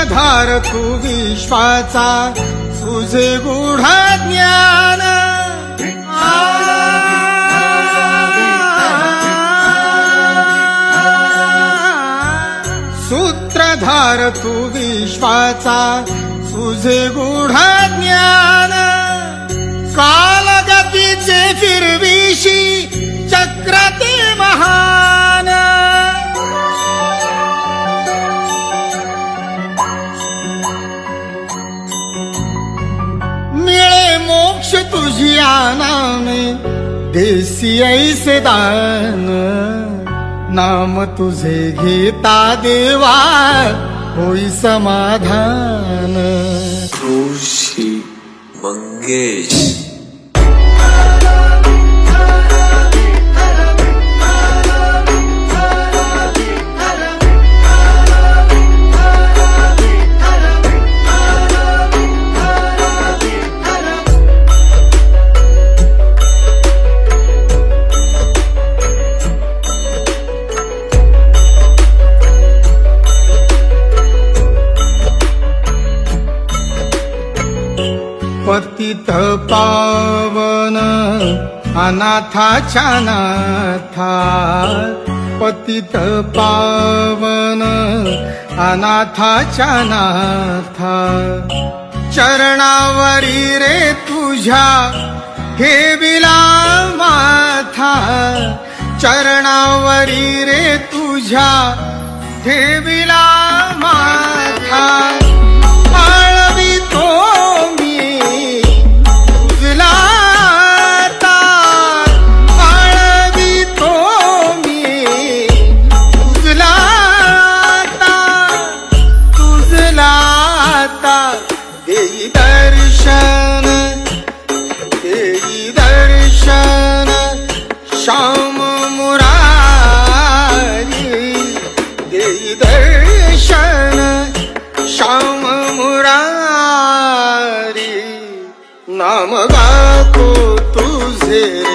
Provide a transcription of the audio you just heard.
सूत्रधार तू विश्वाचा तुझे गूढ ज्ञान सूत्रधार तू विश्वाचा तुझे गूढ ज्ञान कालगतीचे फिरविशी चक्रते महान मिळे मोक्ष तुझिया नामे देसी ऐसे दान नाम तुझे घेता देवा होई समाधान ऋषी मंगेश पतित पावन अनाथाच्या नाथा पतित पावन अनाथाच्या नाथा चरणावरी रे तुझ्या ठेविला माथा चरणावरी रे तुझ्या ठेविला माथा श्याम मुरारी देई दर्शन श्याम मुरारी नाम गातो तुझे